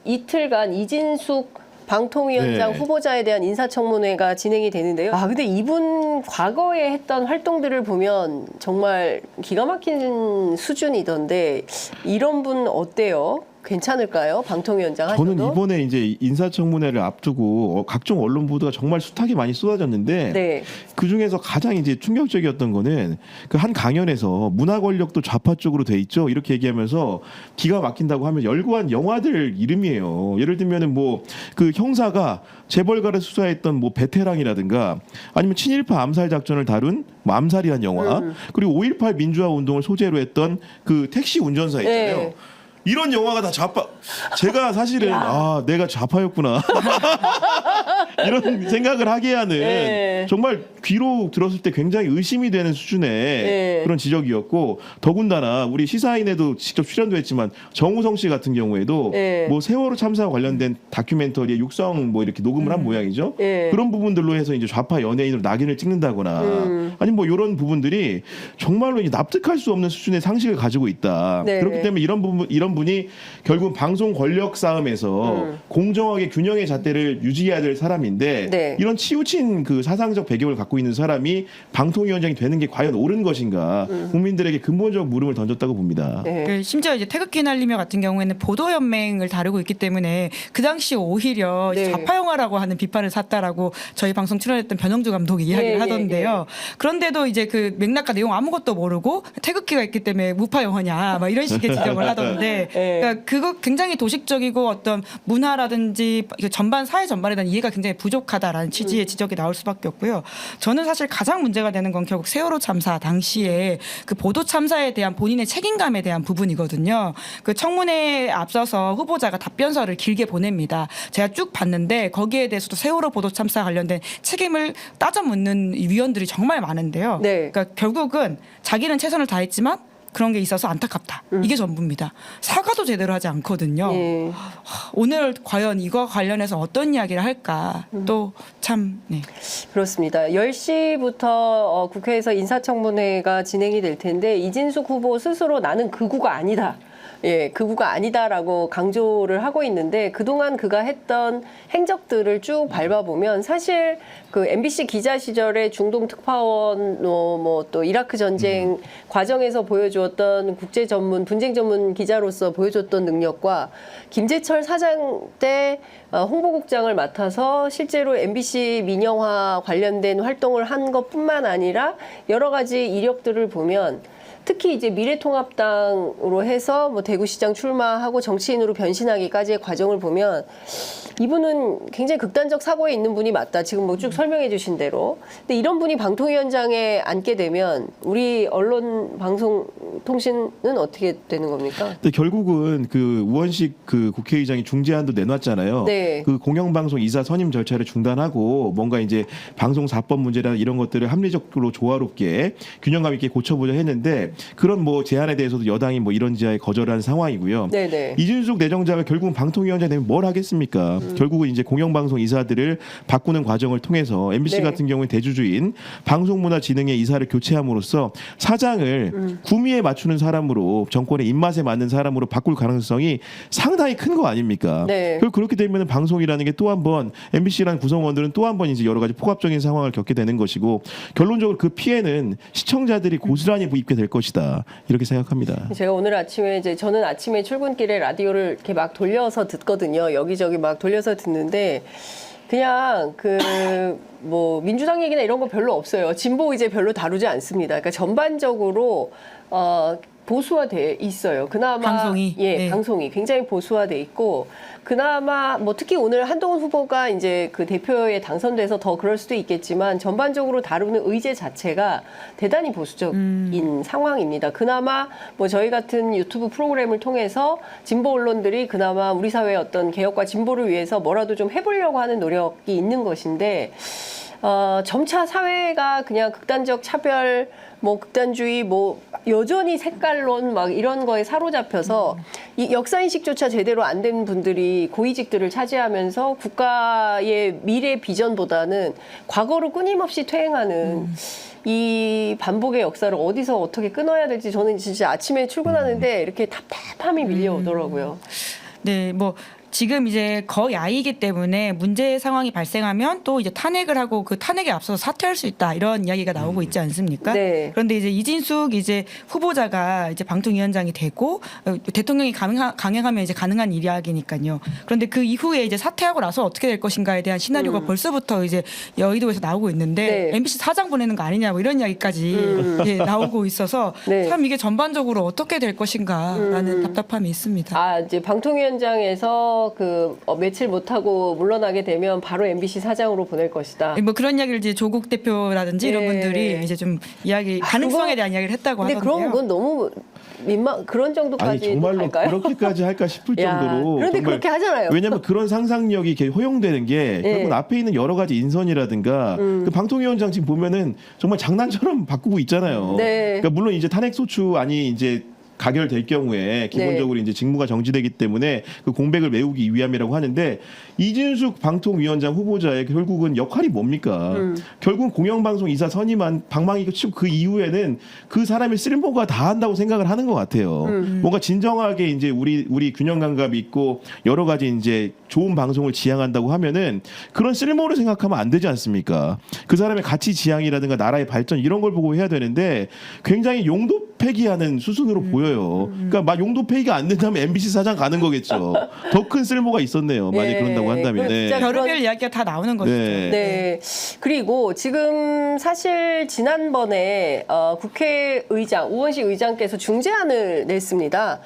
이틀간 이진숙 방통위원장 네. 후보자에 대한 인사청문회가 진행이 되는데요. 근데 이분 과거에 했던 활동들을 보면 정말 기가 막힌 수준이던데 이런 분 어때요? 괜찮을까요? 방통위원장 하셔도? 저는 이번에 이제 인사청문회를 앞두고 각종 언론 보도가 정말 숱하게 많이 쏟아졌는데 네. 그 중에서 가장 이제 충격적이었던 거는 그 한 강연에서 문화 권력도 좌파 쪽으로 돼 있죠. 이렇게 얘기하면서 기가 막힌다고 하면 열거한 영화들 이름이에요. 예를 들면은 뭐 그 형사가 재벌가를 수사했던 뭐 베테랑이라든가 아니면 친일파 암살 작전을 다룬 뭐 암살이란 영화 그리고 5.18 민주화 운동을 소재로 했던 그 택시 운전사 있잖아요. 네. 이런 영화가 다 좌파. 제가 사실은 내가 좌파였구나 이런 생각을 하게 하는 네. 정말 귀로 들었을 때 굉장히 의심이 되는 수준의 네. 그런 지적이었고 더군다나 우리 시사인에도 직접 출연도 했지만 정우성 씨 같은 경우에도 네. 뭐 세월호 참사와 관련된 다큐멘터리의 육성 뭐 이렇게 녹음을 한 모양이죠. 네. 그런 부분들로 해서 이제 좌파 연예인으로 낙인을 찍는다거나 아니 뭐 이런 부분들이 정말로 이제 납득할 수 없는 수준의 상식을 가지고 있다. 네. 그렇기 때문에 이런 분이 결국 방송 권력 싸움에서 공정하게 균형의 잣대를 유지해야 될 사람인데 네. 이런 치우친 그 사상적 배경을 갖고 있는 사람이 방통위원장이 되는 게 과연 옳은 것인가 국민들에게 근본적 물음을 던졌다고 봅니다. 네. 그 심지어 이제 태극기 날리며 같은 경우에는 보도연맹을 다루고 있기 때문에 그 당시 오히려 네. 좌파 영화라고 하는 비판을 샀다라고 저희 방송 출연했던 변영주 감독이 이야기를 예, 하던데요. 그런데도 이제 그 맥락과 내용 아무것도 모르고 태극기가 있기 때문에 무파 영화냐 막 이런 식의 지적을 하던데 네. 그러니까 그거 굉장히 도식적이고 어떤 문화라든지 전반 사회 전반에 대한 이해가 굉장히 부족하다라는 취지의 지적이 나올 수밖에 없고요. 저는 사실 가장 문제가 되는 건 결국 세월호 참사 당시에 그 보도 참사에 대한 본인의 책임감에 대한 부분이거든요. 그 청문회에 앞서서 후보자가 답변서를 길게 보냅니다. 제가 쭉 봤는데 거기에 대해서도 세월호 보도 참사 관련된 책임을 따져 묻는 위원들이 정말 많은데요. 네. 그러니까 결국은 자기는 최선을 다했지만 그런 게 있어서 안타깝다. 이게 전부입니다. 사과도 제대로 하지 않거든요. 예. 오늘 과연 이거 관련해서 어떤 이야기를 할까 또 참 네. 그렇습니다. 10시부터 국회에서 인사청문회가 진행이 될 텐데 이진숙 후보 스스로 나는 극우가 아니다. 예, 극우가 아니다라고 강조를 하고 있는데 그동안 그가 했던 행적들을 쭉 밟아보면 사실 그 MBC 기자 시절에 중동 특파원 뭐 또 이라크 전쟁 과정에서 보여주었던 국제 전문 분쟁 전문 기자로서 보여줬던 능력과 김재철 사장 때 홍보국장을 맡아서 실제로 MBC 민영화 관련된 활동을 한 것뿐만 아니라 여러 가지 이력들을 보면 특히 이제 미래통합당으로 해서 뭐 대구시장 출마하고 정치인으로 변신하기까지의 과정을 보면 이분은 굉장히 극단적 사고에 있는 분이 맞다. 지금 뭐 쭉 설명해 주신 대로. 근데 이런 분이 방통위원장에 앉게 되면 우리 언론 방송 통신은 어떻게 되는 겁니까? 근데 결국은 그 우원식 그 국회의장이 중재안도 내놨잖아요. 네. 그 공영방송 이사 선임 절차를 중단하고 뭔가 이제 방송사법 문제나 이런 것들을 합리적으로 조화롭게 균형감 있게 고쳐보자 했는데 그런 뭐 제안에 대해서도 여당이 뭐 이런지하에 거절한 상황이고요. 네네. 이준숙 내정자가 결국은 방통위원장이 되면 뭘 하겠습니까? 결국은 이제 공영방송 이사들을 바꾸는 과정을 통해서 MBC 네. 같은 경우에 대주주인 방송문화진흥회 이사를 교체함으로써 사장을 구미에 맞추는 사람으로 정권의 입맛에 맞는 사람으로 바꿀 가능성이 상당히 큰 거 아닙니까? 네. 그렇게 되면 방송이라는 게 또 한 번 MBC라는 구성원들은 또 한 번 이제 여러 가지 폭압적인 상황을 겪게 되는 것이고 결론적으로 그 피해는 시청자들이 고스란히 입게 될 것이다 이렇게 생각합니다. 제가 오늘 아침에 저는 아침에 출근길에 라디오를 이렇게 막 돌려서 듣거든요. 여기저기 막 돌려서 듣는데 그냥 뭐 민주당 얘기나 이런 거 별로 없어요. 진보 이제 별로 다루지 않습니다. 그러니까 전반적으로 보수화돼 있어요. 그나마 방송이? 네. 방송이 굉장히 보수화돼 있고 그나마 뭐 특히 오늘 한동훈 후보가 이제 그 대표에 당선돼서 더 그럴 수도 있겠지만 전반적으로 다루는 의제 자체가 대단히 보수적인 상황입니다. 그나마 뭐 저희 같은 유튜브 프로그램을 통해서 진보 언론들이 그나마 우리 사회의 어떤 개혁과 진보를 위해서 뭐라도 좀 해보려고 하는 노력이 있는 것인데 점차 사회가 그냥 극단적 차별, 뭐 극단주의, 뭐 여전히 색깔론 막 이런 거에 사로잡혀서 이 역사인식조차 제대로 안 된 분들이 고위직들을 차지하면서 국가의 미래 비전보다는 과거로 끊임없이 퇴행하는 이 반복의 역사를 어디서 어떻게 끊어야 될지 저는 진짜 아침에 출근하는데 이렇게 답답함이 밀려오더라고요. 네, 뭐 지금 이제 거야이기 때문에 문제 상황이 발생하면 또 이제 탄핵을 하고 그 탄핵에 앞서서 사퇴할 수 있다 이런 이야기가 나오고 있지 않습니까? 네. 그런데 이제 이진숙 이제 후보자가 이제 방통위원장이 되고 대통령이 강행하면 이제 가능한 이야기니까요. 그런데 그 이후에 이제 사퇴하고 나서 어떻게 될 것인가에 대한 시나리오가 벌써부터 이제 여의도에서 나오고 있는데 네. MBC 사장 보내는 거 아니냐 뭐 이런 이야기까지 예, 나오고 있어서 네. 참 이게 전반적으로 어떻게 될 것인가라는 답답함이 있습니다. 아, 이제 방통위원장에서 며칠 못하고 물러나게 되면 바로 MBC 사장으로 보낼 것이다. 뭐 그런 이야기를 이제 조국 대표라든지 이런 네. 분들이 이제 좀 이야기 가능성에 대한 이야기를 했다고 근데 하던데요. 그건 너무 그런 정도까지 아니 정말로 할까요? 그렇게까지 할까 싶을 야, 정도로 그런데 정말 그렇게 하잖아요. 왜냐하면 그런 상상력이 이렇게 허용되는 게 예. 결국 앞에 있는 여러 가지 인선이라든가 그 방통위원장 지금 보면은 정말 장난처럼 바꾸고 있잖아요. 네. 그러니까 물론 이제 탄핵 소추안이 이제 가결될 경우에 기본적으로 이제 직무가 정지되기 때문에 그 공백을 메우기 위함이라고 하는데 이진숙 방통위원장 후보자의 결국은 역할이 뭡니까? 결국은 공영방송 이사 선임한 방망이가 치고 그 이후에는 그 사람의 쓸모가 다 한다고 생각을 하는 것 같아요. 뭔가 진정하게 이제 우리 균형 감각이 있고 여러 가지 이제 좋은 방송을 지향한다고 하면은 그런 쓸모를 생각하면 안 되지 않습니까? 그 사람의 가치 지향이라든가 나라의 발전 이런 걸 보고 해야 되는데 굉장히 용도 폐기하는 수순으로 보여요. 그러니까 막 용도 폐기가 안 된다면 MBC 사장 가는 거겠죠. 더 큰 쓸모가 있었네요. 만약 네. 그런다고 한다면. 네. 진짜 별의별 이야기가 다 나오는 것이죠. 네. 네. 그리고 지금 사실 지난번에 국회의장 우원식 의장께서 중재안을 냈습니다.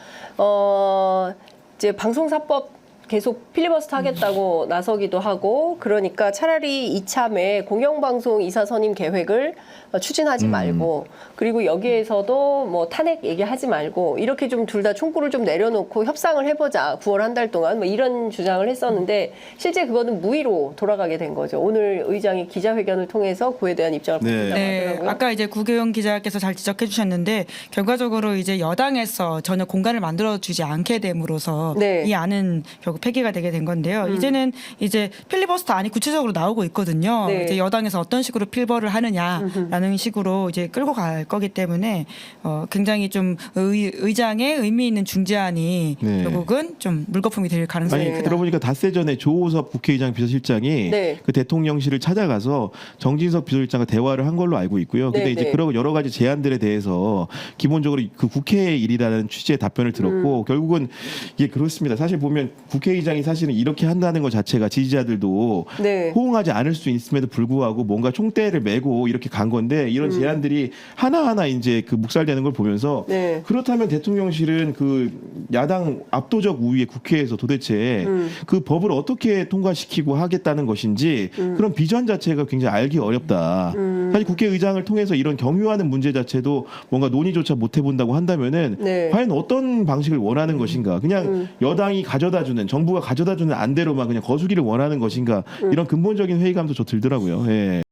이제 방송사법 계속 필리버스터 하겠다고 나서기도 하고 그러니까 차라리 이참에 공영방송 이사 선임 계획을 추진하지 말고 그리고 여기에서도 뭐 탄핵 얘기하지 말고 이렇게 좀 둘 다 총구를 좀 내려놓고 협상을 해보자 9월 한 달 동안 뭐 이런 주장을 했었는데 실제 그거는 무의로 돌아가게 된 거죠. 오늘 의장이 기자회견을 통해서 그에 대한 입장을 밝힌다고 네, 하더라고요. 아까 이제 구교영 기자께서 잘 지적해 주셨는데 결과적으로 이제 여당에서 전혀 공간을 만들어 주지 않게 됨으로써 네. 이 안은 결국 폐기가 되게 된 건데요. 이제는 이제 필리버스터 안이 구체적으로 나오고 있거든요. 네. 이제 여당에서 어떤 식으로 필버를 하느냐라는 식으로 이제 끌고 갈 거기 때문에 굉장히 좀 의장의 의미 있는 중재안이 네. 결국은 좀 물거품이 될 가능성이 아니 크다. 들어보니까 닷새 전에 조호섭 국회의장 비서실장이 네. 그 대통령실을 찾아가서 정진석 비서실장과 대화를 한 걸로 알고 있고요. 근데 네, 이제 네. 그런 여러 가지 제안들에 대해서 기본적으로 그 국회의 일이라는 취지의 답변을 들었고 결국은 이게 그렇습니다. 사실 보면 국회의장이 사실은 이렇게 한다는 것 자체가 지지자들도 네. 호응하지 않을 수 있음에도 불구하고 뭔가 총대를 메고 이렇게 간 건데 이런 제안들이 하나하나 이제 그 묵살되는 걸 보면서 네. 그렇다면 대통령실은 그 야당 압도적 우위의 국회에서 도대체 그 법을 어떻게 통과시키고 하겠다는 것인지 그런 비전 자체가 굉장히 알기 어렵다. 사실 국회의장을 통해서 이런 경유하는 문제 자체도 뭔가 논의조차 못 해본다고 한다면은 네. 과연 어떤 방식을 원하는 것인가? 그냥 여당이 가져다주는 정부가 가져다주는 안대로만 그냥 거수기를 원하는 것인가? 이런 근본적인 회의감도 저 들더라고요. 예.